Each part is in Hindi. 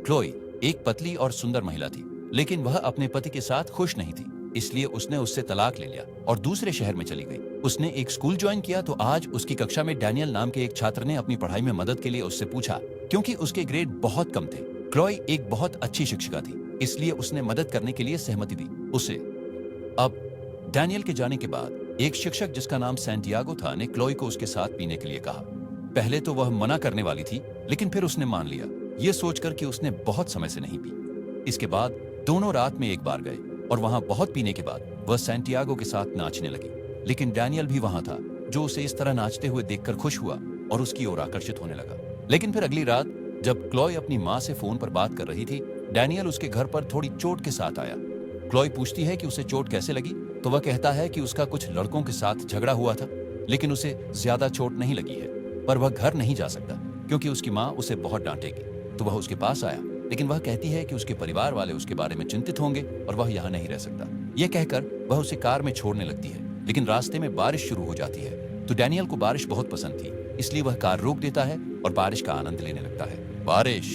क्लोई एक पतली और सुंदर महिला थी, लेकिन वह अपने पति के साथ खुश नहीं थी, इसलिए उसने उससे तलाक ले लिया और दूसरे शहर में चली गई। उसने एक स्कूल ज्वाइन किया तो आज उसकी कक्षा में डैनियल नाम के एक छात्र ने अपनी पढ़ाई में मदद के लिए उससे पूछा, क्योंकि उसके ग्रेड बहुत कम थे। क्लोई एक बहुत अच्छी शिक्षिका थी, इसलिए उसने मदद करने के लिए सहमति दी उसे। अब डैनियल के जाने के बाद एक शिक्षक जिसका नाम सैंटियागो था ने क्लोई को उसके साथ पीने के लिए कहा। पहले तो वह मना करने वाली थी, लेकिन फिर उसने मान लिया, ये सोचकर कि उसने बहुत समय से नहीं पी। इसके बाद दोनों रात में एक बार गए और वहां बहुत पीने के बाद वह सैंटियागो के साथ नाचने लगी। लेकिन डैनियल भी वहां था, जो उसे इस तरह नाचते हुए देखकर खुश हुआ और उसकी ओर आकर्षित होने लगा। लेकिन फिर अगली रात जब क्लोई अपनी माँ से फोन पर बात कर रही थी, डैनियल उसके घर पर थोड़ी चोट के साथ आया। क्लोई पूछती है कि उसे चोट कैसे लगी, तो वह कहता है कि उसका कुछ लड़कों के साथ झगड़ा हुआ था, लेकिन उसे ज्यादा चोट नहीं लगी है, पर वह घर नहीं जा सकता क्योंकि उसकी माँ उसे बहुत डांटेगी। तो वह उसके पास आया, लेकिन वह कहती है कि उसके परिवार वाले उसके बारे में चिंतित होंगे और वह यहाँ नहीं रह सकता। यह कहकर वह उसे कार में छोड़ने लगती है, लेकिन रास्ते में बारिश शुरू हो जाती है। तो डैनियल को बारिश बहुत पसंद थी, इसलिए वह कार रोक देता है और बारिश का आनंद लेने लगता है। बारिश,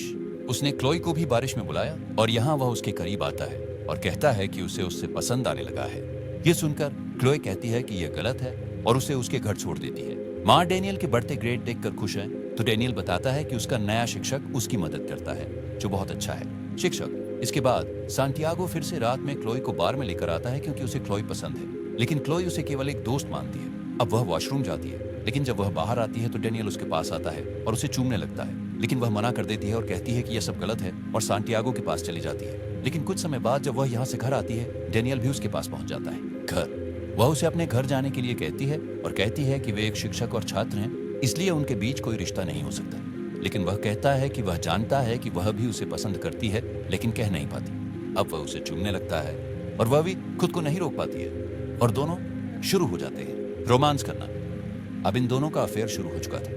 उसने क्लोई को भी बारिश में बुलाया और यहाँ वह उसके करीब आता है और कहता है कि उसे उससे पसंद आने लगा है। ये सुनकर क्लोई कहती है कि यह गलत है और उसे उसके घर छोड़ देती है। माँ डैनियल के बढ़ते ग्रेड देखकर खुश है, तो डैनियल बताता है कि उसका नया शिक्षक उसकी मदद करता है, जो बहुत अच्छा है। शिक्षक इसके बाद सांटियागो फिर से रात में क्लोई को बार में लेकर आता है क्योंकि उसे क्लोई पसंद है, लेकिन क्लोई उसे केवल एक दोस्त मानती है। अब वह वॉशरूम जाती है, लेकिन जब वह बाहर आती है तो डैनियल उसके पास आता है और उसे चूमने लगता है, लेकिन वह मना कर देती है और कहती है कि यह सब गलत है और सांटियागो के पास चली जाती है। लेकिन कुछ समय बाद जब वह यहाँ से घर आती है, डैनियल भी उसके पास पहुंच जाता है। घर, वह उसे अपने घर जाने के लिए कहती है और कहती है कि वे एक शिक्षक और छात्र हैं, इसलिए उनके बीच कोई रिश्ता नहीं हो सकता। लेकिन वह कहता है कि वह जानता है कि वह भी उसे पसंद करती है, लेकिन कह नहीं पाती। अब वह उसे चूमने लगता है और वह भी खुद को नहीं रोक पाती है और दोनों शुरू हो जाते हैं रोमांस करना। अब इन दोनों का अफेयर शुरू हो चुका था।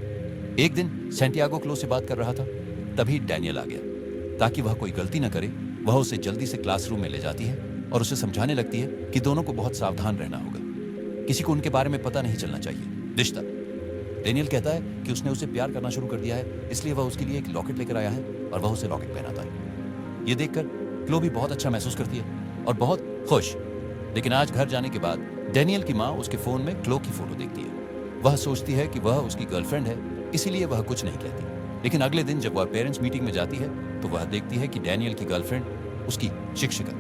एक दिन सैंटियागो क्लो से बात कर रहा था, तभी डैनियल आ गया। ताकि वह कोई गलती न करे, वह उसे जल्दी से क्लासरूम में ले जाती है और उसे समझाने लगती है कि दोनों को बहुत सावधान रहना होगा, किसी को उनके बारे में पता नहीं चलना चाहिए। रिश्ता, डैनियल कहता है कि उसने उसे प्यार करना शुरू कर दिया है, इसलिए वह उसके लिए एक लॉकेट लेकर आया है और वह उसे लॉकेट पहनाता है। ये देखकर क्लो भी बहुत अच्छा महसूस करती है और बहुत खुश। लेकिन आज घर जाने के बाद डैनियल की माँ उसके फोन में क्लो की फोटो देखती है। वह सोचती है कि वह उसकी गर्लफ्रेंड है, इसीलिए वह कुछ नहीं कहती। लेकिन अगले दिन जब वह पेरेंट्स मीटिंग में जाती है तो वह देखती है कि डैनियल की गर्लफ्रेंड उसकी शिक्षिका।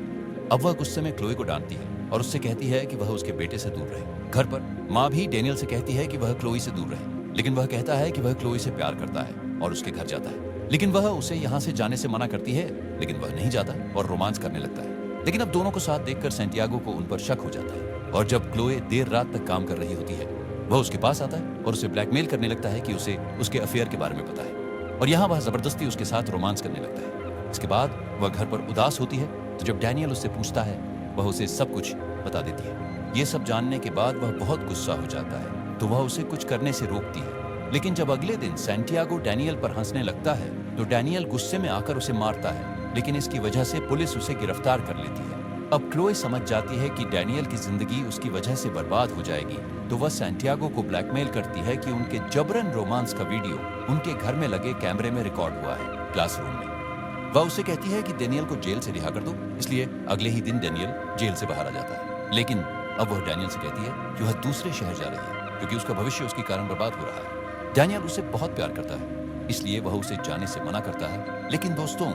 अब वह गुस्से में क्लोई को डांटती है और उससे कहती है कि वह उसके बेटे से दूर रहे। घर पर माँ भी डैनियल से कहती है कि वह क्लोई से दूर रहे, लेकिन वह कहता है कि वह क्लोई से प्यार करता है और उसके घर जाता है। लेकिन वह उसे यहाँ से जाने से मना करती है, लेकिन वह नहीं जाता और रोमांस करने लगता है। लेकिन अब दोनों को साथ देखकर सैंटियागो को उन पर शक हो जाता है और जब क्लोई देर रात तक काम कर रही होती है, वह उसके पास आता है और उसे ब्लैकमेल करने लगता है कि उसे उसके अफेयर के बारे में पता है और यहाँ वह जबरदस्ती उसके साथ रोमांस करने लगता है। इसके बाद वह घर पर उदास होती है, तो जब डैनियल उससे पूछता है, वह उसे सब कुछ बता देती है। ये सब जानने के बाद वह बहुत गुस्सा हो जाता है, तो वह उसे कुछ करने से रोकती है। लेकिन जब अगले दिन सैंटियागो डैनियल पर हंसने लगता है, तो डैनियल गुस्से में आकर उसे मारता है, लेकिन इसकी वजह से पुलिस उसे गिरफ्तार कर लेती है। अब क्लोई समझ जाती है कि डैनियल की जिंदगी उसकी वजह से बर्बाद हो जाएगी, तो वह सैंटियागो को ब्लैकमेल करती है कि उनके जबरन रोमांस का वीडियो उनके घर में लगे कैमरे में रिकॉर्ड हुआ है क्लासरूम में। वह उसे कहती है कि डैनियल को जेल से रिहा कर दो, इसलिए अगले ही दिन डैनियल जेल से बाहर आ जाता है। लेकिन अब वह डैनियल से कहती है कि वह दूसरे शहर जा रही है क्योंकि उसका भविष्य उसके कारण बर्बाद हो रहा है। डैनियल उसे बहुत प्यार करता है, इसलिए वह उसे जाने से मना करता है। लेकिन दोस्तों,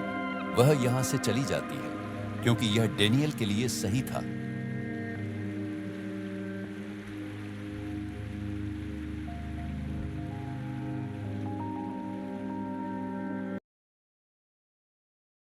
वह यहाँ से चली जाती है क्योंकि यह डैनियल के लिए सही था।